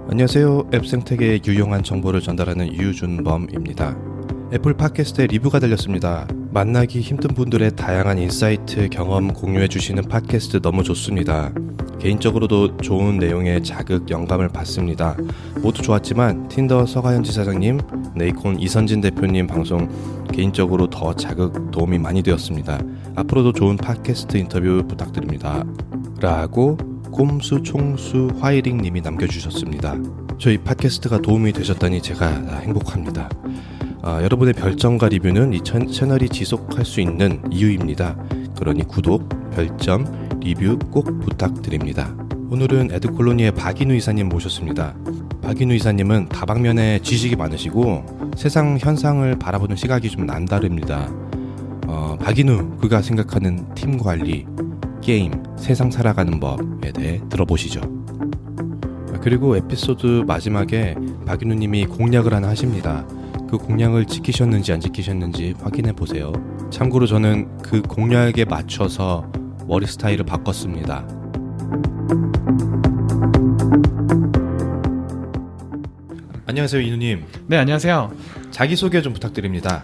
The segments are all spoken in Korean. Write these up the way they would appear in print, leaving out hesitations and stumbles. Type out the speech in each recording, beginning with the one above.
안녕하세요. 앱 생태계의 유용한 정보를 전달하는 유준범입니다. 애플 팟캐스트에 리뷰가 달렸습니다. 만나기 힘든 분들의 다양한 인사이트, 경험 공유해 주시는 팟캐스트 너무 좋습니다. 개인적으로도 좋은 내용에 자극, 영감을 받습니다. 모두 좋았지만 틴더 서가현 지사장님, 네이콘 이선진 대표님 방송 개인적으로 더 자극, 도움이 많이 되었습니다. 앞으로도 좋은 팟캐스트 인터뷰 부탁드립니다. 라고 꼼수 총수 화이링 님이 남겨주셨습니다. 저희 팟캐스트가 도움이 되셨다니 제가 행복합니다. 여러분의 별점과 리뷰는 이 채널이 지속할 수 있는 이유입니다. 그러니 구독, 별점, 리뷰 꼭 부탁드립니다. 오늘은 에드콜로니의 박인우 이사님 모셨습니다. 박인우 이사님은 다방면에 지식이 많으시고 세상 현상을 바라보는 시각이 좀 남다릅니다. 박인우 그가 생각하는 팀 관리, 게임, 세상 살아가는 법에 대해 들어보시죠. 그리고 에피소드 마지막에 박인우님이 공약을 하나 하십니다. 그 공약을 지키셨는지 안 지키셨는지 확인해 보세요. 참고로 저는 그 공약에 맞춰서 머리 스타일을 바꿨습니다. 안녕하세요, 인우님. 네, 안녕하세요. 자기소개 좀 부탁드립니다.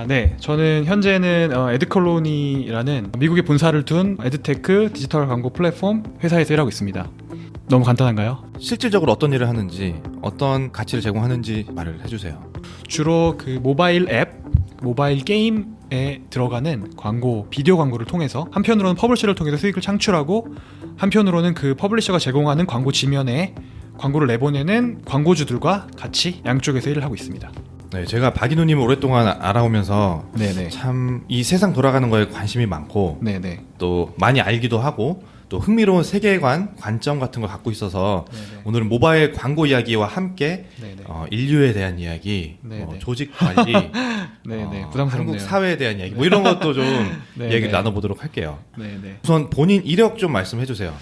네. 저는 현재는 에드컬로니라는 미국에 본사를 둔 에드테크 디지털 광고 플랫폼 회사에서 일하고 있습니다. 너무 간단한가요? 실질적으로 어떤 일을 하는지, 어떤 가치를 제공하는지 말을 해주세요. 주로 그 모바일 앱, 모바일 게임에 들어가는 광고, 비디오 광고를 통해서 한편으로는 퍼블리셔를 통해서 수익을 창출하고 한편으로는 그 퍼블리셔가 제공하는 광고 지면에 광고를 내보내는 광고주들과 같이 양쪽에서 일을 하고 있습니다. 네, 제가 박인우님을 오랫동안 알아오면서 네네. 참 이 세상 돌아가는 거에 관심이 많고 네네. 또 많이 알기도 하고 또 흥미로운 세계관, 관점 같은 걸 갖고 있어서 네네. 오늘은 모바일 광고 이야기와 함께 네네. 인류에 대한 이야기, 네네. 조직 관리, 네네. 부담스럽네요. 한국 사회에 대한 이야기 뭐 이런 것도 좀 네네. 얘기를 나눠보도록 할게요. 네네. 우선 본인 이력 좀 말씀해 주세요.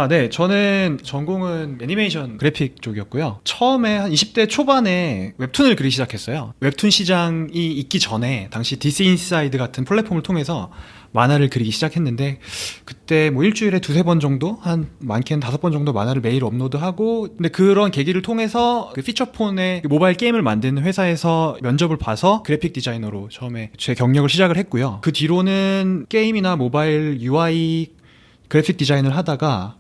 네. 저는 전공은 애니메이션 그래픽 쪽이었고요. 처음에 한 20대 초반에 웹툰을 그리기 시작했어요. 웹툰 시장이 있기 전에 당시 DC 인사이드 같은 플랫폼을 통해서 만화를 그리기 시작했는데 그때 뭐 일주일에 2-3번 정도 한 많게는 5번 정도 만화를 매일 업로드하고 근데 그런 계기를 통해서 그 피처폰의 모바일 게임을 만드는 회사에서 면접을 봐서 그래픽 디자이너로 처음에 제 경력을 시작을 했고요. 그 뒤로는 게임이나 모바일 UI 그래픽 디자인을 하다가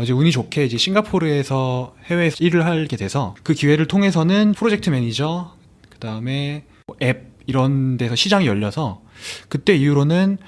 이제 운이 좋게 이제 싱가포르에서 해외에서 일을 하게 돼서 그 기회를 통해서는 프로젝트 매니저 그다음에 앱 이런 데서 시장이 열려서 그때 이후로는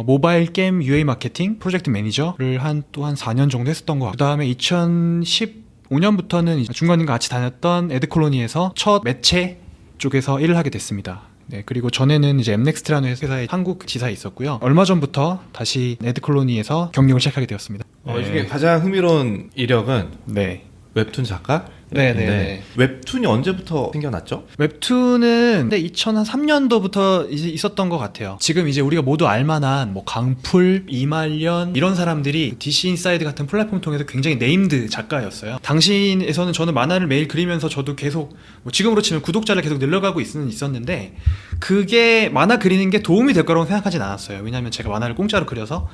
모바일 게임 UA 마케팅 프로젝트 매니저를 또 한 4년 정도 했었던 것 같고 그다음에 2015년부터는 중간중간 같이 다녔던 에드콜로니에서 첫 매체 쪽에서 일을 하게 됐습니다. 네, 그리고 전에는 이제 엠넥스트라는 회사에 한국 지사에 있었고요. 얼마 전부터 다시 에드콜로니에서 경력을 시작하게 되었습니다. 이게 가장 흥미로운 이력은 네. 웹툰 작가? 네네. 웹툰이 언제부터 생겨났죠? 웹툰은 2003년도부터 이제 있었던 것 같아요. 지금 이제 우리가 모두 알만한 뭐 강풀, 이말년 이런 사람들이 DC 인사이드 같은 플랫폼을 통해서 굉장히 네임드 작가였어요. 당시에서는 저는 만화를 매일 그리면서 저도 계속 뭐 지금으로 치면 구독자를 계속 늘려가고 있었는데 그게 만화 그리는 게 도움이 될 거라고 생각하진 않았어요. 왜냐하면 제가 만화를 공짜로 그려서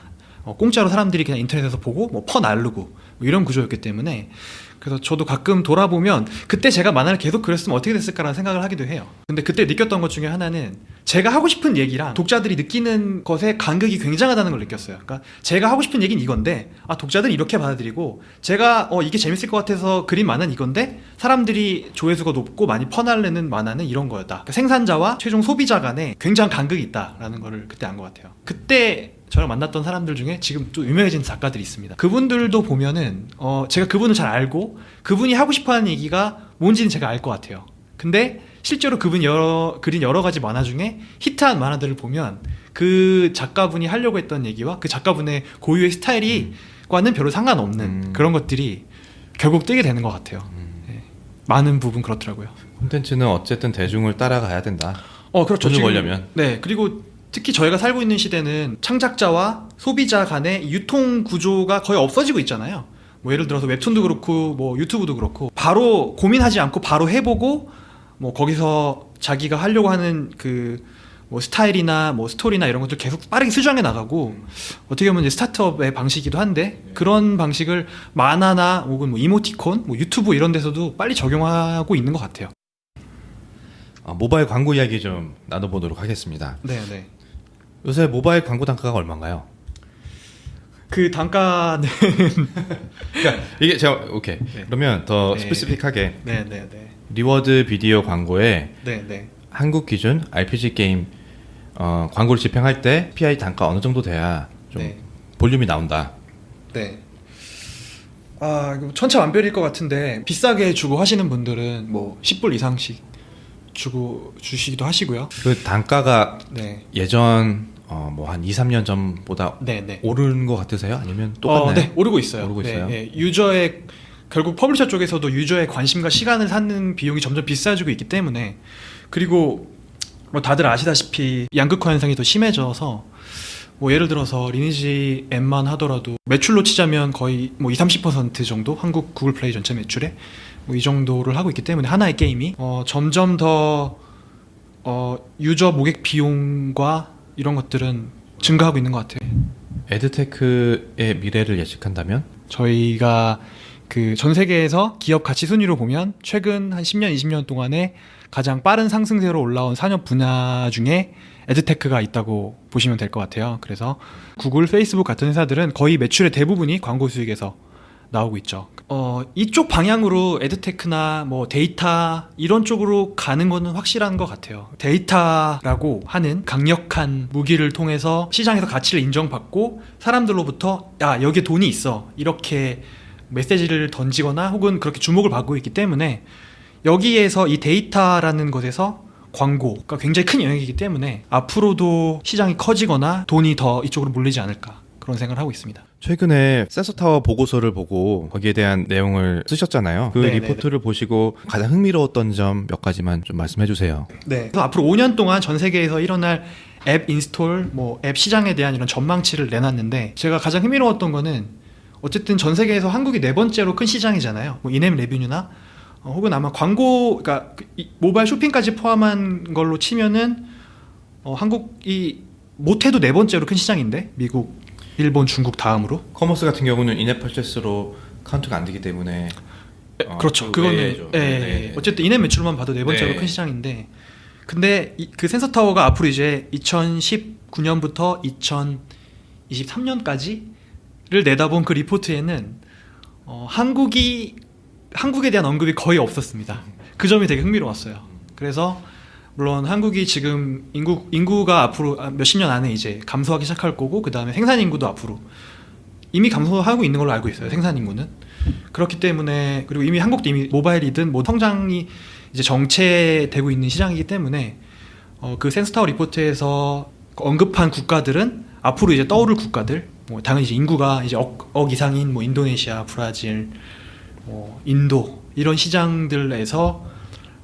공짜로 사람들이 그냥 인터넷에서 보고 뭐 퍼 나르고 뭐 이런 구조였기 때문에 그래서 저도 가끔 돌아보면 그때 제가 만화를 계속 그렸으면 어떻게 됐을까라는 생각을 하기도 해요. 근데 그때 느꼈던 것 중에 하나는 제가 하고 싶은 얘기랑 독자들이 느끼는 것의 간극이 굉장하다는 걸 느꼈어요. 그러니까 제가 하고 싶은 얘기는 이건데 독자들이 이렇게 받아들이고 제가 이게 재밌을 것 같아서 그린 만화는 이건데 사람들이 조회수가 높고 많이 퍼날르는 만화는 이런 거였다. 그러니까 생산자와 최종 소비자 간에 굉장한 간극이 있다라는 걸 그때 안 것 같아요. 그때 저랑 만났던 사람들 중에 지금 또 유명해진 작가들이 있습니다. 그분들도 보면은 제가 그분을 잘 알고 그분이 하고 싶어하는 얘기가 뭔지는 제가 알 것 같아요. 근데 실제로 그분이 그린 여러 가지 만화 중에 히트한 만화들을 보면 그 작가분이 하려고 했던 얘기와 그 작가분의 고유의 스타일과는 별로 상관없는 그런 것들이 결국 뜨게 되는 것 같아요. 네. 많은 부분 그렇더라고요. 콘텐츠는 어쨌든 대중을 따라가야 된다. 그렇죠. 돈을 벌려면. 네. 그리고 특히 저희가 살고 있는 시대는 창작자와 소비자 간의 유통 구조가 거의 없어지고 있잖아요. 뭐 예를 들어서 웹툰도 그렇고 뭐 유튜브도 그렇고 바로 고민하지 않고 바로 해보고 뭐 거기서 자기가 하려고 하는 그 뭐 스타일이나 뭐 스토리나 이런 것들 계속 빠르게 수정해 나가고 어떻게 보면 이제 스타트업의 방식이기도 한데 그런 방식을 만화나 혹은 뭐 이모티콘, 뭐 유튜브 이런 데서도 빨리 적용하고 있는 것 같아요. 모바일 광고 이야기 좀 나눠보도록 하겠습니다. 네, 네. 요새 모바일 광고 단가가 얼마인가요? 그 단가는 그러니까 이게 제가 오케이. 네. 그러면 더 네. 스페시픽하게 네, 네, 네. 리워드 비디오 광고에 네, 네. 한국 기준 RPG 게임 광고를 집행할 때 PI 단가 어느 정도 돼야 좀 네. 볼륨이 나온다. 네. 이거 천차만별일 것 같은데 비싸게 주고 하시는 분들은 뭐 10불 이상씩 주시기도 하시고요. 그 단가가 네. 예전 뭐 한 2, 3년 전보다 네, 네. 오른 것 같으세요? 아니면 똑같나요? 네, 오르고 있어요. 오르고 있어요? 네, 네. 유저의 결국 퍼블리셔 쪽에서도 유저의 관심과 시간을 샀는 비용이 점점 비싸지고 있기 때문에 그리고 뭐 다들 아시다시피 양극화 현상이 더 심해져서 뭐 예를 들어서 리니지 M만 하더라도 매출로 치자면 거의 뭐 20-30% 정도 한국 구글 플레이 전체 매출에 뭐 이 정도를 하고 있기 때문에 하나의 게임이 점점 더 유저 모객 비용과 이런 것들은 증가하고 있는 것 같아요. 에드테크의 미래를 예측한다면? 저희가 그 전 세계에서 기업 가치 순위로 보면 최근 한 10년, 20년 동안에 가장 빠른 상승세로 올라온 산업 분야 중에 에드테크가 있다고 보시면 될 것 같아요. 그래서 구글, 페이스북 같은 회사들은 거의 매출의 대부분이 광고 수익에서 나오고 있죠. 이쪽 방향으로 에드테크나 뭐 데이터 이런 쪽으로 가는 거는 확실한 것 같아요. 데이터라고 하는 강력한 무기를 통해서 시장에서 가치를 인정받고 사람들로부터 야 여기에 돈이 있어 이렇게 메시지를 던지거나 혹은 그렇게 주목을 받고 있기 때문에 여기에서 이 데이터라는 것에서 광고가 굉장히 큰 영역이기 때문에 앞으로도 시장이 커지거나 돈이 더 이쪽으로 몰리지 않을까 그런 생각을 하고 있습니다. 최근에 센서타워 보고서를 보고 거기에 대한 내용을 쓰셨잖아요. 그 네네네. 리포트를 보시고 가장 흥미로웠던 점 몇 가지만 좀 말씀해 주세요. 네. 그래서 앞으로 5년 동안 전 세계에서 일어날 앱 인스톨, 뭐 앱 시장에 대한 이런 전망치를 내놨는데 제가 가장 흥미로웠던 거는 어쨌든 전 세계에서 한국이 네 번째로 큰 시장이잖아요. 뭐 인앱 레뷰뉴나 혹은 아마 광고, 그러니까 모바일 쇼핑까지 포함한 걸로 치면은 한국이 못해도 네 번째로 큰 시장인데 미국, 일본, 중국 다음으로. 커머스 같은 경우는 인앱 퍼체스로 카운트가 안 되기 때문에 그렇죠. 그 그거는 외에죠. 어쨌든 인앱 매출만 봐도 네 번째로 네. 큰 시장인데 근데 그 센서 타워가 앞으로 이제 2019년부터 2023년까지를 내다본 그 리포트에는 한국에 대한 언급이 거의 없었습니다. 그 점이 되게 흥미로웠어요. 그래서 물론 한국이 지금 인구가 앞으로 몇십 년 안에 이제 감소하기 시작할 거고 그 다음에 생산 인구도 앞으로 이미 감소하고 있는 걸로 알고 있어요. 생산 인구는. 그렇기 때문에 그리고 이미 한국도 이미 모바일이든 뭐 성장이 이제 정체되고 있는 시장이기 때문에 그 센스타워 리포트에서 언급한 국가들은 앞으로 이제 떠오를 국가들 뭐 당연히 이제 인구가 이제 억 이상인 뭐 인도네시아, 브라질, 뭐 인도 이런 시장들에서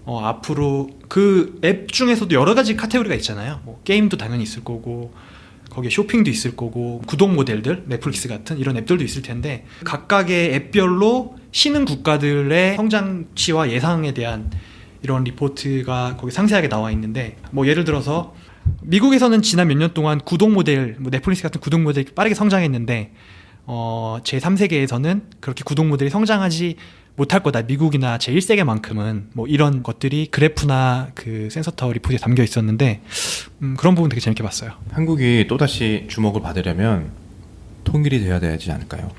앞으로 그 앱 중에서도 여러 가지 카테고리가 있잖아요. 뭐 게임도 당연히 있을 거고 거기에 쇼핑도 있을 거고 구독 모델들 넷플릭스 같은 이런 앱들도 있을 텐데 각각의 앱별로 쉬는 국가들의 성장치와 예상에 대한 이런 리포트가 거기 상세하게 나와 있는데 뭐 예를 들어서 미국에서는 지난 몇 년 동안 구독 모델 뭐 넷플릭스 같은 구독 모델이 빠르게 성장했는데 제3세계에서는 그렇게 구독 모델이 성장하지 못할 거다. 미국이나 제1세계만큼은 뭐 이런 것들이 그래프나 그 센서타워 리포트에 담겨 있었는데 그런 부분 되게 재밌게 봤어요. 한국이 또다시 주목을 받으려면 통일이 돼야 되지 않을까요?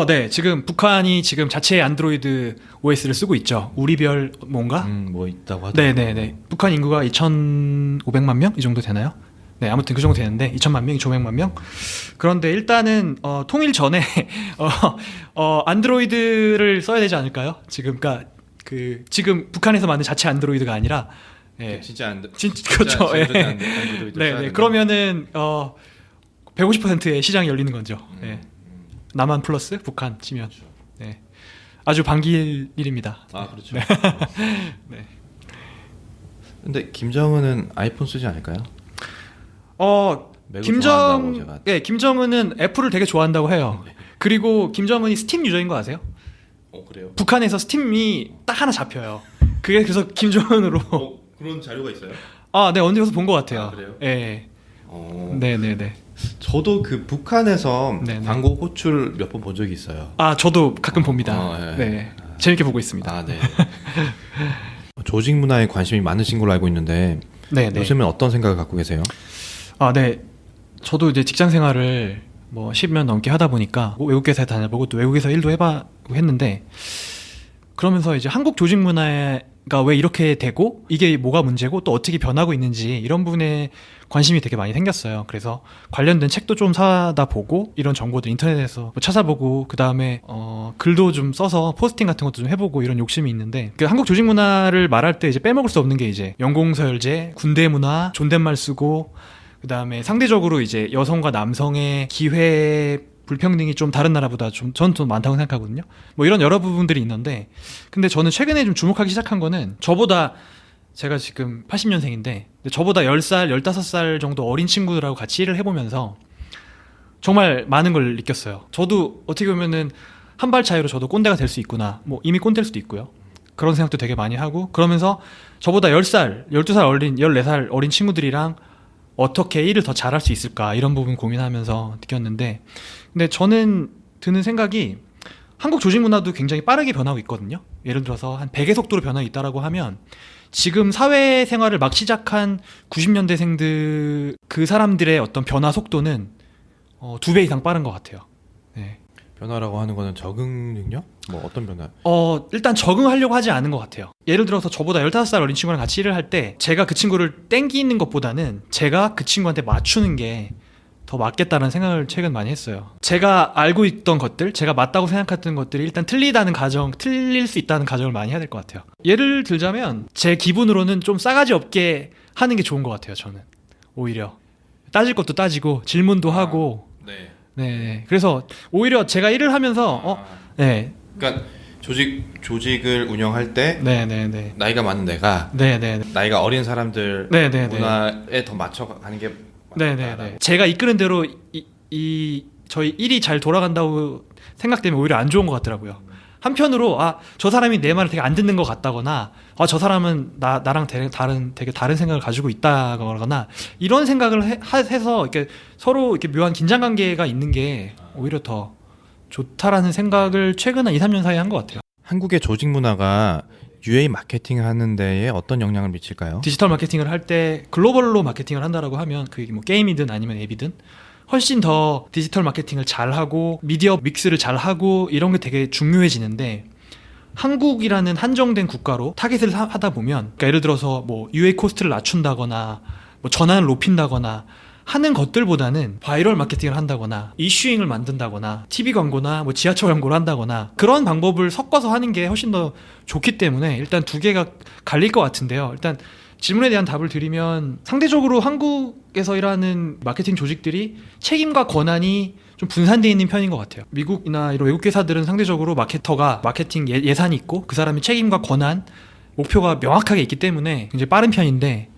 네. 지금 북한이 지금 자체 안드로이드 OS를 쓰고 있죠. 우리별 뭔가? 뭐 있다고 하더라고요. 네네네. 북한 인구가 2,500만 명? 이 정도 되나요? 네, 아무튼 그 정도 되는데 2천만 명, 2,500만 명. 그런데 일단은 통일 전에 안드로이드를 써야 되지 않을까요? 지금 그러니까 지금 북한에서 만든 자체 안드로이드가 아니라 진짜 그렇죠. 네. 그러면은 150%의 시장이 열리는 거죠. 네. 남한 플러스 북한 치면 네. 아주 반길 일입니다. 아 그렇죠. 네. 네. 근데 김정은은 아이폰 쓰지 않을까요? 김정은은 애플을 되게 좋아한다고 해요. 네. 그리고 김정은이 스팀 유저인 거 아세요? 그래요? 북한에서 스팀이 딱 하나 잡혀요. 그게 그래서 김정은으로 그런 자료가 있어요? 네, 언제 가서 본 것 같아요. 그래요? 예. 어, 네네네. 저도 그 북한에서 네네. 광고 호출 몇 번 본 적이 있어요. 저도 가끔 봅니다. 네. 네. 재밌게 보고 있습니다. 아, 네. 조직 문화에 관심이 많으신 걸로 알고 있는데 네네. 요즘은 어떤 생각을 갖고 계세요? 네. 저도 이제 직장 생활을 뭐 10년 넘게 하다 보니까 외국 회사에 다녀보고 또 외국에서 일도 해보고 했는데, 그러면서 이제 한국 조직 문화가 왜 이렇게 되고 이게 뭐가 문제고 또 어떻게 변하고 있는지 이런 부분에 관심이 되게 많이 생겼어요. 그래서 관련된 책도 좀 사다 보고 이런 정보들 인터넷에서 뭐 찾아보고, 그 다음에 글도 좀 써서 포스팅 같은 것도 좀 해보고 이런 욕심이 있는데, 그 한국 조직 문화를 말할 때 이제 빼먹을 수 없는 게 이제 연공서열제, 군대 문화, 존댓말 쓰고, 그 다음에 상대적으로 이제 여성과 남성의 기회 불평등이 좀 다른 나라보다 저는 좀 많다고 생각하거든요. 뭐 이런 여러 부분들이 있는데, 근데 저는 최근에 좀 주목하기 시작한 거는, 저보다 제가 지금 80년생인데 저보다 10살, 15살 정도 어린 친구들하고 같이 일을 해보면서 정말 많은 걸 느꼈어요. 저도 어떻게 보면은 한 발 차이로 저도 꼰대가 될 수 있구나. 뭐 이미 꼰대일 수도 있고요. 그런 생각도 되게 많이 하고, 그러면서 저보다 10살, 12살 어린, 14살 어린 친구들이랑 어떻게 일을 더 잘할 수 있을까, 이런 부분 고민하면서 느꼈는데, 근데 저는 드는 생각이 한국 조직 문화도 굉장히 빠르게 변하고 있거든요. 예를 들어서 한 100의 속도로 변하고 있다라고 하면, 지금 사회생활을 막 시작한 90년대생들 그 사람들의 어떤 변화 속도는 2배 이상 빠른 것 같아요. 네. 변화라고 하는 거는 적응 능력? 뭐 어떤 변화? 일단 적응하려고 하지 않은 것 같아요. 예를 들어서 저보다 15살 어린 친구랑 같이 일을 할 때 제가 그 친구를 땡기는 것보다는 제가 그 친구한테 맞추는 게 더 맞겠다는 생각을 최근 많이 했어요. 제가 알고 있던 것들, 제가 맞다고 생각했던 것들이 일단 틀릴 수 있다는 가정을 많이 해야 될 것 같아요. 예를 들자면 제 기분으로는 좀 싸가지 없게 하는 게 좋은 것 같아요. 저는 오히려 따질 것도 따지고 질문도 하고. 네. 네. 그래서 오히려 제가 일을 하면서 네. 그러니까 조직을 운영할 때 네네네. 나이가 많은 내가 네네네. 나이가 어린 사람들 네네네. 문화에 더 맞춰가는 게 네네네. 제가 이끄는 대로 저희 일이 잘 돌아간다고 생각되면 오히려 안 좋은 것 같더라고요. 한편으로 저 사람이 내 말을 되게 안 듣는 것 같다거나, 저 사람은 나랑 되게 다른 생각을 가지고 있다거나, 이런 생각을 해서 이렇게 서로 이렇게 묘한 긴장 관계가 있는 게 오히려 더 좋다라는 생각을 최근 한 2, 3년 사이에 한 것 같아요. 한국의 조직 문화가 UA 마케팅 하는 데에 어떤 영향을 미칠까요? 디지털 마케팅을 할 때 글로벌로 마케팅을 한다라고 하면 그게 뭐 게임이든 아니면 앱이든 훨씬 더 디지털 마케팅을 잘하고 미디어 믹스를 잘하고 이런 게 되게 중요해지는데, 한국이라는 한정된 국가로 타겟을 하다 보면, 그러니까 예를 들어서 뭐 UA 코스트를 낮춘다거나 뭐 전환을 높인다거나 하는 것들보다는 바이럴 마케팅을 한다거나 이슈잉을 만든다거나 TV 광고나 뭐 지하철 광고를 한다거나 그런 방법을 섞어서 하는 게 훨씬 더 좋기 때문에 일단 두 개가 갈릴 것 같은데요. 일단 질문에 대한 답을 드리면, 상대적으로 한국에서 일하는 마케팅 조직들이 책임과 권한이 좀 분산되어 있는 편인 것 같아요. 미국이나 이런 외국 회사들은 상대적으로 마케터가 마케팅 예산이 있고 그 사람의 책임과 권한, 목표가 명확하게 있기 때문에 굉장히 빠른 편인데,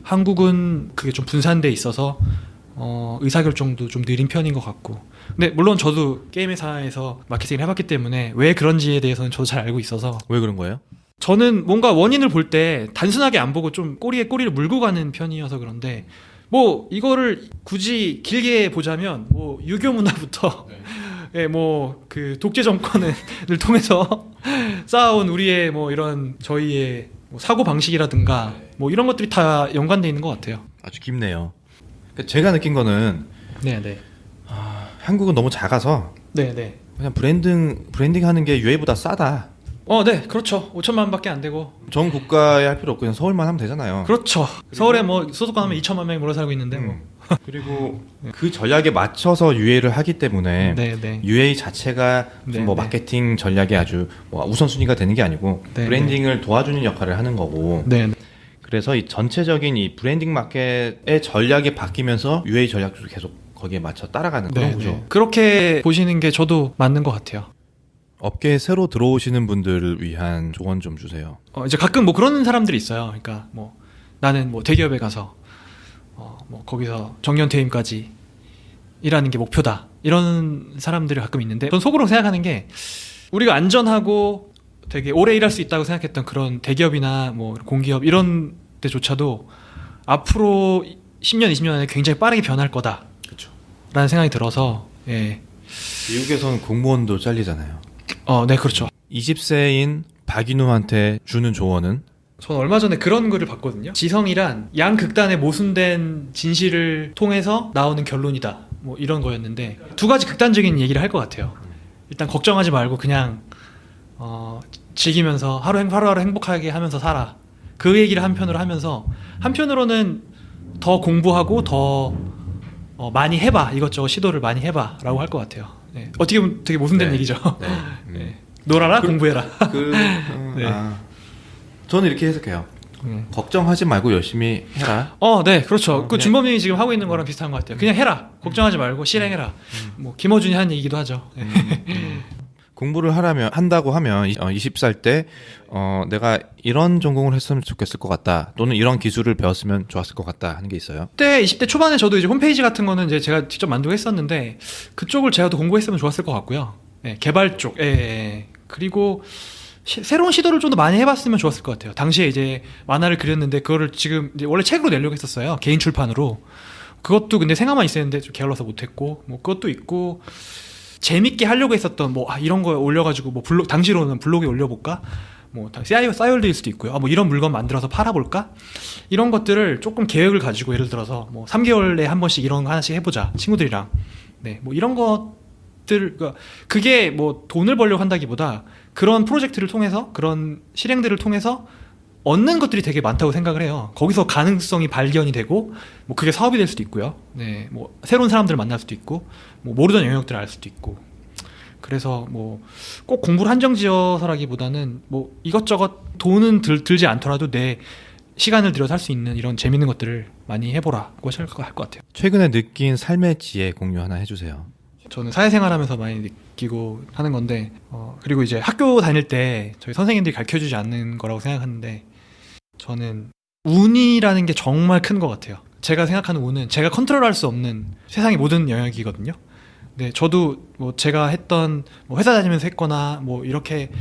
한국은 그게 좀 분산돼 있어서 의사결정도 좀 느린 편인 것 같고. 근데 물론 저도 게임 회사에서 마케팅을 해봤기 때문에 왜 그런지에 대해서는 저도 잘 알고 있어서. 왜 그런 거예요? 저는 뭔가 원인을 볼 때 단순하게 안 보고 좀 꼬리에 꼬리를 물고 가는 편이어서 그런데, 뭐 이거를 굳이 길게 보자면 뭐 유교 문화부터 예, 뭐 그 독재 정권을 통해서 쌓아온 우리의 뭐 이런 저희의 뭐 사고 방식이라든가 뭐 이런 것들이 다 연관돼 있는 것 같아요. 아주 깊네요. 그러니까 제가 느낀 거는 네네. 한국은 너무 작아서 네네. 그냥 브랜딩 하는 게 UA보다 싸다. 네, 그렇죠. 5천만 원밖에 안 되고. 전 국가에 할 필요 없고 그냥 서울만 하면 되잖아요. 그렇죠. 서울에 뭐 소속감 하면 2천만 명이 몰려 살고 있는데 뭐. 그리고 그 전략에 맞춰서 UA를 하기 때문에 네네. UA 자체가 네, 뭐 네. 마케팅 전략이 아주 뭐 우선순위가 되는 게 아니고 네, 브랜딩을 도와주는 역할을 하는 거고. 네. 그래서 이 전체적인 이 브랜딩 마켓의 전략이 바뀌면서 UA 전략도 계속 거기에 맞춰 따라가는 그런 구조. 그렇게 보시는 게 저도 맞는 것 같아요. 업계에 새로 들어오시는 분들을 위한 조언 좀 주세요. 이제 가끔 뭐 그런 사람들이 있어요. 그러니까 뭐 나는 뭐 대기업에 가서 뭐 거기서 정년퇴임까지 일하는 게 목표다, 이런 사람들이 가끔 있는데, 전 속으로 생각하는 게, 우리가 안전하고 되게 오래 일할 수 있다고 생각했던 그런 대기업이나 뭐 공기업 이런 데조차도 앞으로 10년, 20년 안에 굉장히 빠르게 변할 거다. 그렇죠. 라는 생각이 들어서 예. 미국에서는 공무원도 잘리잖아요. 네, 그렇죠. 20세인 박인우한테 주는 조언은? 저는 얼마 전에 그런 글을 봤거든요. 지성이란 양극단의 모순된 진실을 통해서 나오는 결론이다. 뭐 이런 거였는데 두 가지 극단적인 얘기를 할 것 같아요. 일단 걱정하지 말고 그냥 즐기면서 하루하루 행복하게 하면서 살아. 그 얘기를 한편으로 하면서 한편으로는 더 공부하고 더 많이 해봐. 이것저것 시도를 많이 해봐 라고 할 것 같아요. 네. 어떻게 보면 되게 모순된 얘기죠. 네. 네. 놀아라 공부해라. 네. 저는 이렇게 해석해요. 걱정하지 말고 열심히 해라. 네, 그렇죠. 그 준범님이 지금 하고 있는 거랑 비슷한 것 같아요. 그냥 해라. 걱정하지 말고 실행해라. 뭐 김어준이 한 얘기도 하죠. 공부를 한다고 하면 20살 때 내가 이런 전공을 했으면 좋겠을 것 같다. 또는 이런 기술을 배웠으면 좋았을 것 같다 하는 게 있어요. 그때 20대 초반에 저도 이제 홈페이지 같은 거는 이제 제가 직접 만들고 했었는데 그쪽을 제가 더 공부했으면 좋았을 것 같고요. 네, 개발 쪽. 그리고 새로운 시도를 좀 더 많이 해봤으면 좋았을 것 같아요. 당시에 이제 만화를 그렸는데 그거를 지금 이제 원래 책으로 내려고 했었어요. 개인 출판으로. 그것도 근데 생각만 있었는데 좀 게을러서 못했고 뭐 그것도 있고 재밌게 하려고 했었던 뭐 이런 거 올려가지고 뭐 당시로는 블로그에 올려볼까? 뭐 싸이월드일 수도 있고요. 뭐 이런 물건 만들어서 팔아볼까? 이런 것들을 조금 계획을 가지고 예를 들어서 뭐 3개월에 한 번씩 이런 거 하나씩 해보자 친구들이랑. 네, 뭐 이런 것들 그게 뭐 돈을 벌려고 한다기보다 그런 프로젝트를 통해서 그런 실행들을 통해서 얻는 것들이 되게 많다고 생각을 해요. 거기서 가능성이 발견이 되고 뭐 그게 사업이 될 수도 있고요. 네, 뭐 새로운 사람들을 만날 수도 있고 뭐 모르던 영역들을 알 수도 있고. 그래서 뭐 꼭 공부를 한정지어서라기보다는 뭐 이것저것 돈은 들지 않더라도 내 시간을 들여서 할 수 있는 이런 재밌는 것들을 많이 해보라고 할 것 같아요. 최근에 느낀 삶의 지혜 공유 하나 해주세요. 저는 사회생활하면서 많이 느끼고 하는 건데 그리고 이제 학교 다닐 때 저희 선생님들이 가르쳐주지 않는 거라고 생각하는데 저는 운이라는 게 정말 큰 것 같아요. 제가 생각하는 운은 제가 컨트롤할 수 없는 세상의 모든 영역이거든요. 네, 저도 뭐 제가 했던 뭐 회사 다니면서 했거나 뭐 이렇게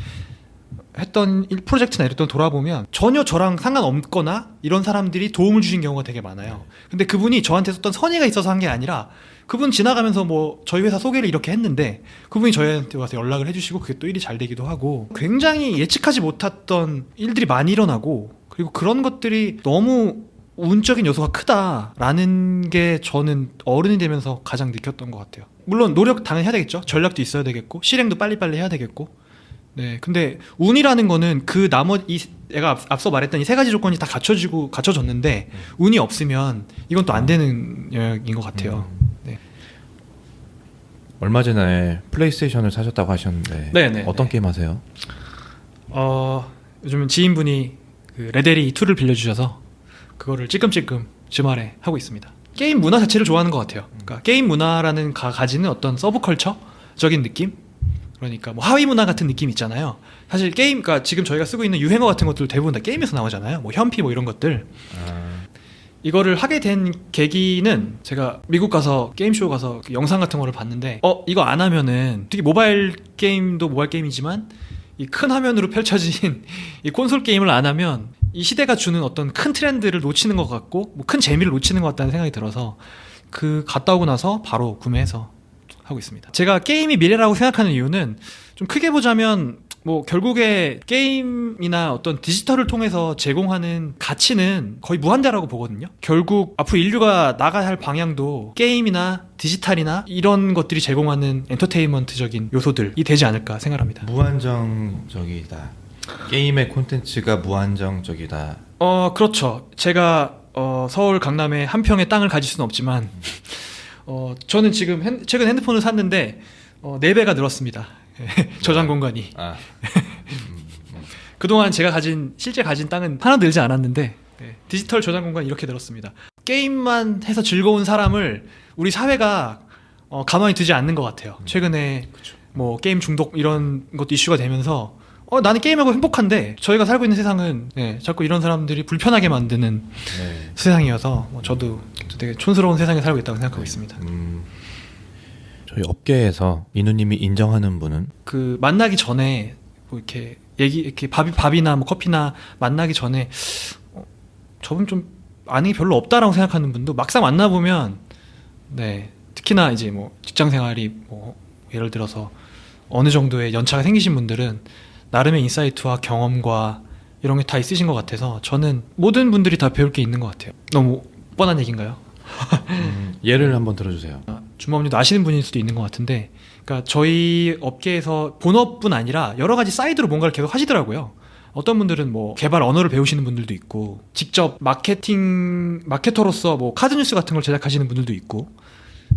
했던 프로젝트나 이랬던 돌아보면 전혀 저랑 상관없거나 이런 사람들이 도움을 주신 경우가 되게 많아요. 근데 그분이 저한테 썼던 선의가 있어서 한 게 아니라 그분 지나가면서 뭐 저희 회사 소개를 이렇게 했는데 그분이 저희한테 와서 연락을 해주시고 그게 또 일이 잘 되기도 하고 굉장히 예측하지 못했던 일들이 많이 일어나고 그리고 그런 것들이 너무 운적인 요소가 크다라는 게 저는 어른이 되면서 가장 느꼈던 것 같아요. 물론 노력 당연히 해야 되겠죠. 전략도 있어야 되겠고 실행도 빨리빨리 해야 되겠고 네, 근데 운이라는 거는 그 나머지 내가 앞서 말했던 이 세 가지 조건이 다 갖춰졌는데 운이 없으면 이건 또 안 되는 영역인 것 같아요. 네. 얼마 전에 플레이스테이션을 사셨다고 하셨는데 네네, 어떤 게임 하세요? 요즘 지인분이 그 레데리 2를 빌려주셔서 그거를 찔끔찔끔 주말에 하고 있습니다. 게임 문화 자체를 좋아하는 것 같아요. 그러니까 게임 문화라는 가지는 어떤 서브컬처적인 느낌? 그러니까 뭐 하위 문화 같은 느낌 있잖아요. 사실 게임, 그러니까 지금 저희가 쓰고 있는 유행어 같은 것들 대부분 다 게임에서 나오잖아요. 뭐 현피 뭐 이런 것들. 이거를 하게 된 계기는 제가 미국 가서 게임쇼 가서 그 영상 같은 거를 봤는데 이거 안 하면은 특히 모바일 게임도 모바일 게임이지만 이 큰 화면으로 펼쳐진 이 콘솔 게임을 안 하면 이 시대가 주는 어떤 큰 트렌드를 놓치는 것 같고 뭐 큰 재미를 놓치는 것 같다는 생각이 들어서 갔다 오고 나서 바로 구매해서 하고 있습니다. 제가 게임이 미래라고 생각하는 이유는 좀 크게 보자면 뭐 결국에 게임이나 어떤 디지털을 통해서 제공하는 가치는 거의 무한대라고 보거든요. 결국 앞으로 인류가 나가야 할 방향도 게임이나 디지털이나 이런 것들이 제공하는 엔터테인먼트적인 요소들이 되지 않을까 생각합니다. 무한정적이다. 게임의 콘텐츠가 무한정적이다. 그렇죠. 제가 서울 강남에 한 평의 땅을 가질 수는 없지만 저는 지금 최근 핸드폰을 샀는데 4배가 늘었습니다. 저장 공간이. 그동안 제가 실제 가진 땅은 하나 늘지 않았는데 디지털 저장 공간이 이렇게 늘었습니다. 게임만 해서 즐거운 사람을 우리 사회가 가만히 두지 않는 것 같아요. 최근에 뭐 게임 중독 이런 것도 이슈가 되면서 나는 게임하고 행복한데 저희가 살고 있는 세상은 자꾸 이런 사람들이 불편하게 만드는 세상이어서 저도 되게 촌스러운 세상에 살고 있다고 생각하고 있습니다. 저희 업계에서 민우님이 인정하는 분은 그 만나기 전에 뭐 이렇게 밥이나 뭐 커피나 만나기 전에 저분 좀 아는 게 별로 없다라고 생각하는 분도 막상 만나보면 네, 특히나 이제 뭐 직장 생활이 뭐 예를 들어서 어느 정도의 연차가 생기신 분들은 나름의 인사이트와 경험과 이런 게 다 있으신 것 같아서 저는 모든 분들이 다 배울 게 있는 것 같아요. 너무 뻔한 얘기인가요? 예를 한번 들어주세요. 준범님도 아시는 분일 수도 있는 것 같은데, 그러니까 저희 업계에서 본업뿐 아니라 여러 가지 사이드로 뭔가를 계속 하시더라고요. 어떤 분들은 뭐 개발 언어를 배우시는 분들도 있고, 직접 마케터로서 뭐 카드 뉴스 같은 걸 제작하시는 분들도 있고,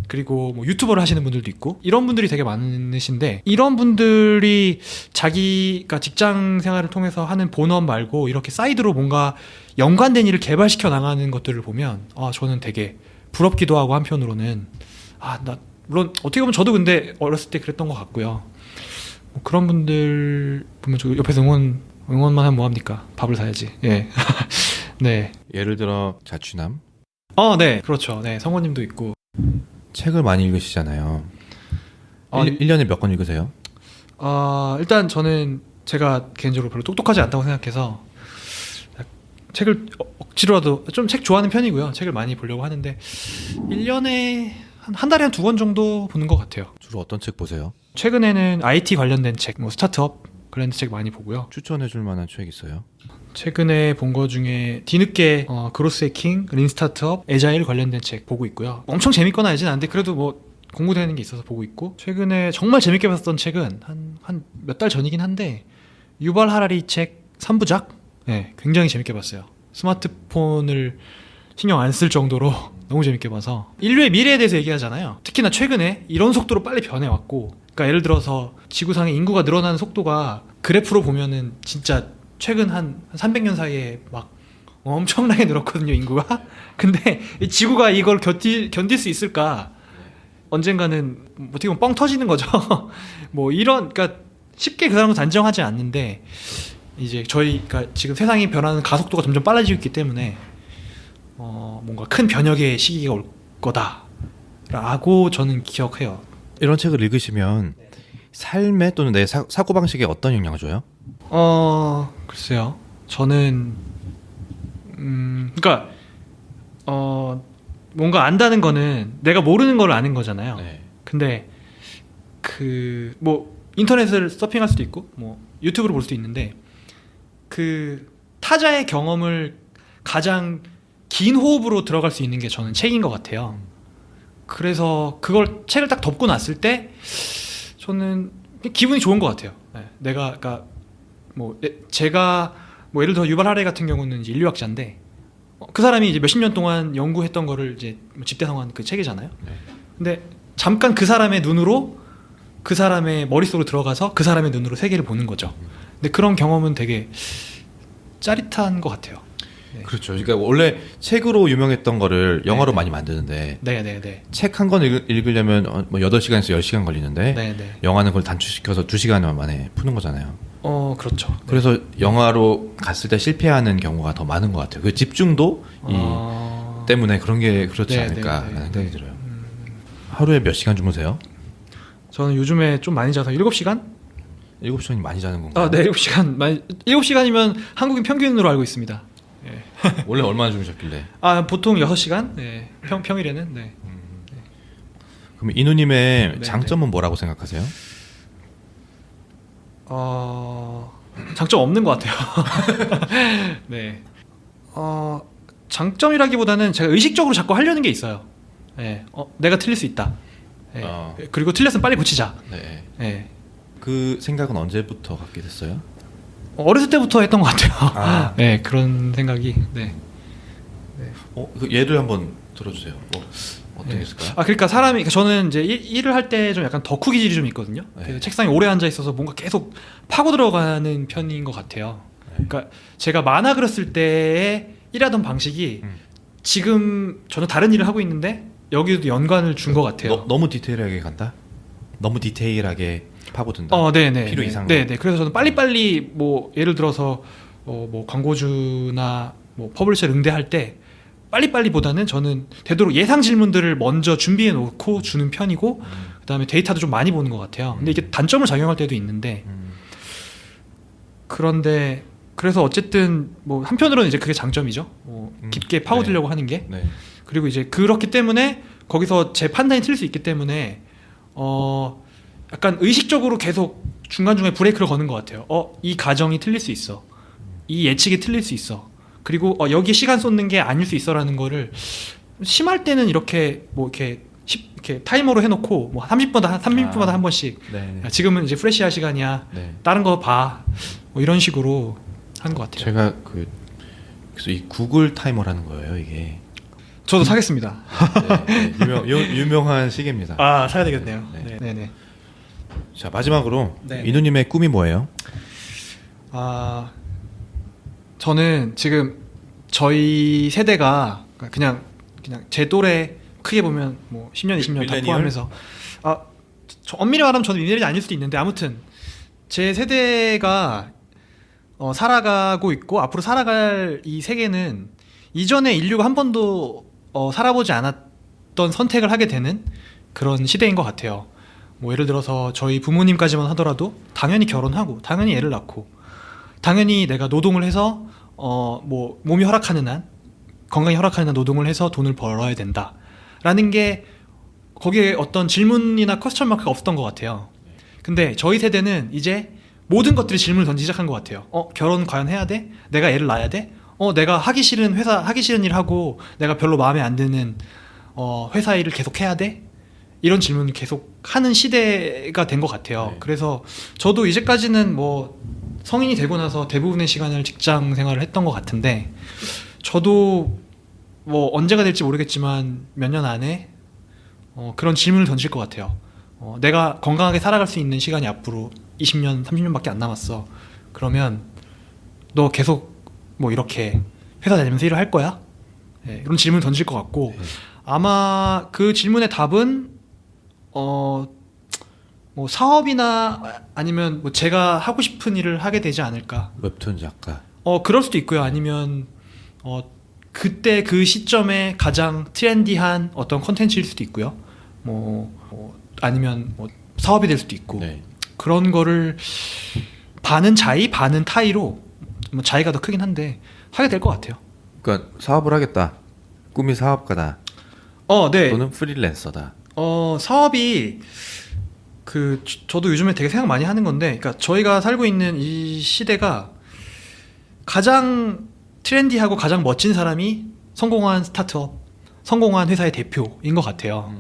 그리고 뭐 유튜버를 하시는 분들도 있고, 이런 분들이 되게 많으신데, 이런 분들이 자기가 직장 생활을 통해서 하는 본업 말고 이렇게 사이드로 뭔가 연관된 일을 개발시켜 나가는 것들을 보면 저는 되게 부럽기도 하고, 한편으로는 물론 어떻게 보면 저도 근데 어렸을 때 그랬던 것 같고요. 뭐 그런 분들 보면 저 옆에서 응원만 하면 뭐합니까? 밥을 사야지. 예. 네. 예를 들어 자취남. 네, 그렇죠. 네, 성우님도 있고. 책을 많이 읽으시잖아요. 1년에 몇 권 읽으세요? 일단 저는 제가 개인적으로 별로 똑똑하지 않다고 생각해서 책을 억지로라도 좀 책 좋아하는 편이고요. 책을 많이 보려고 하는데 1년에 한 달에 한 2권 정도 보는 것 같아요. 주로 어떤 책 보세요? 최근에는 IT 관련된 책, 뭐 스타트업 관련된 책 많이 보고요. 추천해줄 만한 책 있어요? 최근에 본 거 중에 뒤늦게 그로스 해킹, 린 스타트업, 에자일 관련된 책 보고 있고요. 엄청 재밌거나 하진 않은데 그래도 뭐 공부되는 게 있어서 보고 있고, 최근에 정말 재밌게 봤던 책은 한 몇 달 전이긴 한데 유발 하라리 책 3부작? 네, 굉장히 재밌게 봤어요. 스마트폰을 신경 안 쓸 정도로 너무 재밌게 봐서. 인류의 미래에 대해서 얘기하잖아요. 특히나 최근에 이런 속도로 빨리 변해왔고, 그러니까 예를 들어서 지구상의 인구가 늘어나는 속도가 그래프로 보면은 진짜 최근 한 300년 사이에 막 엄청나게 늘었거든요, 인구가. 근데 이 지구가 이걸 견딜 수 있을까? 언젠가는 어떻게 보면 뻥 터지는 거죠. 뭐 그러니까 쉽게 그 사람은 단정하지 않는데, 이제 그러니까 지금 세상이 변하는 가속도가 점점 빨라지고 있기 때문에 뭔가 큰 변혁의 시기가 올 거다라고 저는 기억해요. 이런 책을 읽으시면 삶에 또는 내 사고방식에 어떤 영향을 줘요? 글쎄요. 저는 그러니까 뭔가 안다는 거는 내가 모르는 걸 아는 거잖아요. 네. 근데 뭐 인터넷을 서핑할 수도 있고 뭐 유튜브를 볼 수도 있는데, 그 타자의 경험을 가장 긴 호흡으로 들어갈 수 있는 게 저는 책인 것 같아요. 그래서 그걸 책을 딱 덮고 났을 때 저는 기분이 좋은 것 같아요. 네. 그러니까 뭐 제가 뭐 예를 들어 유발 하레 같은 경우는 이제 인류학자인데, 그 사람이 이제 몇십 년 동안 연구했던 거를 이제 집대성한 그 책이잖아요. 네. 근데 잠깐 그 사람의 눈으로, 그 사람의 머릿속으로 들어가서 그 사람의 눈으로 세계를 보는 거죠. 근데 그런 경험은 되게 짜릿한 것 같아요. 네. 그렇죠. 그러니까 원래 책으로 유명했던 거를 영화로 네. 많이 만드는데, 네네네. 책 한 권 읽으려면 뭐 8시간에서 10시간 걸리는데, 네네. 영화는 그걸 단축시켜서 2시간 만에 푸는 거잖아요. 그렇죠. 네. 그래서 영화로 갔을 때 실패하는 경우가 더 많은 것 같아요. 그 집중도 때문에 그런 게 그렇지 네, 않을까 네, 네. 하는 생각이 들어요. 하루에 몇 시간 주무세요? 저는 요즘에 좀 많이 자서 7시간? 7시간이 많이 자는 건가요? 네, 7시간. 7시간이면 한국인 평균으로 알고 있습니다. 예. 원래 얼마나 주무셨길래? 보통 6시간? 네. 평일에는. 네. 그럼 이누님의 네, 장점은 뭐라고 생각하세요? 장점 없는 것 같아요. 네. 장점이라기보다는 제가 의식적으로 자꾸 하려는 게 있어요. 네. 내가 틀릴 수 있다. 네. 그리고 틀렸으면 빨리 고치자. 네. 네. 그 생각은 언제부터 갖게 됐어요? 어렸을 때부터 했던 것 같아요. 네, 그런 생각이. 네. 그 예를 한번 들어주세요. 뭐 어떤 게 있을까요? 그러니까 저는 이제 일을 할 때 좀 약간 덕후 기질이 좀 있거든요. 네. 그래서 책상에 오래 앉아 있어서 뭔가 계속 파고 들어가는 편인 것 같아요. 네. 그러니까 제가 만화 그렸을 때에 일하던 방식이 지금 저는 다른 일을 하고 있는데 여기도 연관을 준 것 같아요. 너무 디테일하게 간다? 너무 디테일하게 파고든다? 네네. 필요 이상으로? 네네. 그래서 저는 빨리빨리 뭐 예를 들어서 뭐 광고주나 뭐 퍼블리셔 응대할 때 빨리빨리보다는 저는 되도록 예상 질문들을 먼저 준비해 놓고 주는 편이고, 그다음에 데이터도 좀 많이 보는 것 같아요. 근데 이게 단점을 작용할 때도 있는데, 그런데 그래서 어쨌든 뭐 한편으로는 이제 그게 장점이죠. 뭐 깊게 파고들려고 하는 게. 네. 그리고 이제 그렇기 때문에 거기서 제 판단이 틀릴 수 있기 때문에 약간 의식적으로 계속 중간중간에 브레이크를 거는 것 같아요. 이 가정이 틀릴 수 있어. 이 예측이 틀릴 수 있어. 그리고 여기에 시간 쏟는 게 아닐 수 있어라는 거를 심할 때는 이렇게 뭐 이렇게 타이머로 해놓고 뭐 30분마다 한 번씩 네. 야, 지금은 이제 프레시할 시간이야. 네. 다른 거 봐. 뭐 이런 식으로 하는 것 같아요. 제가 그래서 이 구글 타이머라는 거예요, 이게. 저도 사겠습니다. 네, 유명한 시계입니다. 아, 사야 되겠네요. 네. 네. 자, 마지막으로 네. 이누님의 꿈이 뭐예요? 저는 지금 저희 세대가 그냥 제 또래 크게 보면 뭐 10년, 20년 다 밀레니얼? 포함해서 엄밀히 말하면 저는 밀레니얼이 아닐 수도 있는데 아무튼 제 세대가 살아가고 있고 앞으로 살아갈 이 세계는 이전에 인류가 한 번도 살아보지 않았던 선택을 하게 되는 그런 시대인 것 같아요. 뭐 예를 들어서 저희 부모님까지만 하더라도 당연히 결혼하고 당연히 애를 낳고 당연히 내가 노동을 해서 뭐 몸이 허락하는 한 건강이 허락하는 한 노동을 해서 돈을 벌어야 된다라는 게 거기에 어떤 질문이나 퀘스천 마크가 없었던 것 같아요. 근데 저희 세대는 이제 모든 것들이 질문을 던지기 시작한 것 같아요. 결혼 과연 해야 돼? 내가 애를 낳아야 돼? 내가 하기 싫은 일 하고 내가 별로 마음에 안 드는 회사 일을 계속 해야 돼? 이런 질문을 계속 하는 시대가 된 것 같아요. 네. 그래서 저도 이제까지는 뭐 성인이 되고 나서 대부분의 시간을 직장 생활을 했던 것 같은데 저도 뭐 언제가 될지 모르겠지만 몇 년 안에 그런 질문을 던질 것 같아요. 내가 건강하게 살아갈 수 있는 시간이 앞으로 20년, 30년밖에 안 남았어. 그러면 너 계속 뭐 이렇게 회사 다니면서 일을 할 거야? 네, 이런 질문을 던질 것 같고 네. 아마 그 질문의 답은 뭐 사업이나 아니면 뭐 제가 하고 싶은 일을 하게 되지 않을까. 웹툰 작가. 그럴 수도 있고요. 아니면 그때 그 시점에 가장 트렌디한 어떤 콘텐츠일 수도 있고요. 아니면 뭐 사업이 될 수도 있고 네. 그런 거를 반은 자의 반은 타의로 뭐 자의가 더 크긴 한데 하게 될 것 같아요. 그러니까 사업을 하겠다. 꿈이 사업가다. 네. 또는 프리랜서다. 사업이 저도 요즘에 되게 생각 많이 하는 건데, 그러니까 저희가 살고 있는 이 시대가 가장 트렌디하고 가장 멋진 사람이 성공한 스타트업, 성공한 회사의 대표인 것 같아요.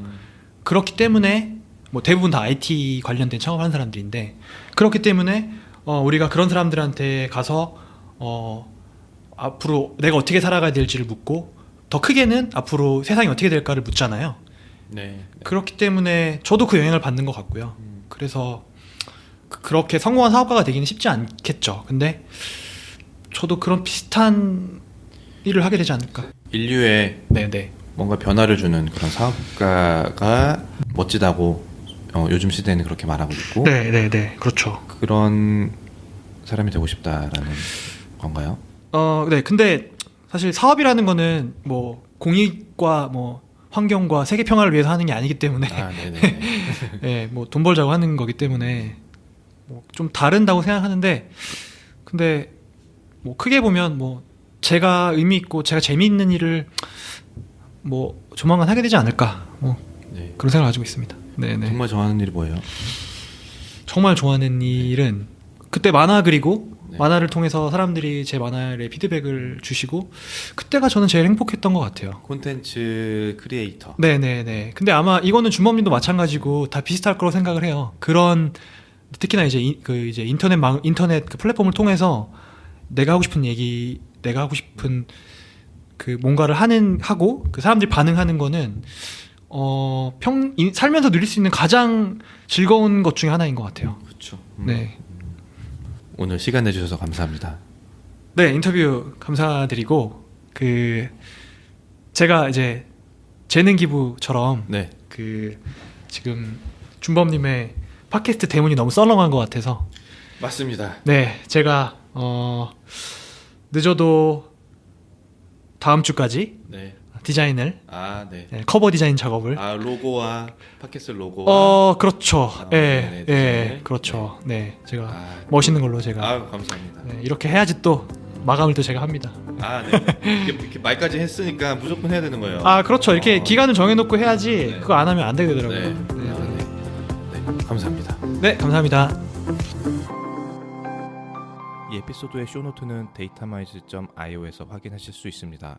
그렇기 때문에 뭐 대부분 다 IT 관련된 창업하는 사람들인데 그렇기 때문에 우리가 그런 사람들한테 가서 앞으로 내가 어떻게 살아가야 될지를 묻고 더 크게는 앞으로 세상이 어떻게 될까를 묻잖아요. 네. 그렇기 때문에 저도 그 영향을 받는 것 같고요. 그래서 그렇게 성공한 사업가가 되기는 쉽지 않겠죠. 근데 저도 그런 비슷한 일을 하게 되지 않을까. 인류에 네네. 뭔가 변화를 주는 그런 사업가가 멋지다고 요즘 시대에는 그렇게 말하고 있고 네네네. 그렇죠. 그런 사람이 되고 싶다라는 건가요? 네. 근데 사실 사업이라는 거는 뭐 공익과 뭐 환경과 세계 평화를 위해서 하는 게 아니기 때문에 네네. 네, 뭐 돈 벌자고 하는 거기 때문에 뭐 좀 다른다고 생각하는데 근데 뭐 크게 보면 뭐 제가 의미 있고 제가 재미있는 일을 뭐 조만간 하게 되지 않을까 뭐 네. 그런 생각을 가지고 있습니다. 네네. 정말 좋아하는 일이 뭐예요? 정말 좋아하는 일은 그때 만화 그리고 네. 만화를 통해서 사람들이 제 만화에 피드백을 주시고 그때가 저는 제일 행복했던 것 같아요. 콘텐츠 크리에이터. 네네네. 근데 아마 이거는 준범님도 마찬가지고 다 비슷할 거라고 생각을 해요. 그런 특히나 이제 이제 인터넷 그 플랫폼을 통해서 내가 하고 싶은 얘기, 내가 하고 싶은 그 뭔가를 하고 그 사람들이 반응하는 거는 살면서 누릴 수 있는 가장 즐거운 것 중에 하나인 것 같아요. 그렇죠. 네. 오늘 시간 내주셔서 감사합니다. 네, 인터뷰 감사드리고 제가 이제 재능 기부처럼 네. 지금 준범님의 팟캐스트 대문이 너무 썰렁한 것 같아서 맞습니다. 네, 제가 늦어도 다음 주까지 네. 디자인을 네. 네, 커버 디자인 작업을 로고와 팟캐스트 로고와 그렇죠. 네, 디자인을? 그렇죠. 네, 제가 멋있는 걸로 제가 감사합니다. 네, 이렇게 해야지 또 마감을 또 제가 합니다. 네. 이렇게 말까지 했으니까 무조건 해야 되는 거예요. 그렇죠. 이렇게 기간을 정해놓고 해야지 네. 그거 안 하면 안 되게 되더라고요. 네, 감사합니다. 네, 감사합니다. 이 에피소드의 쇼노트는 데이터마이즈.io에서 확인하실 수 있습니다.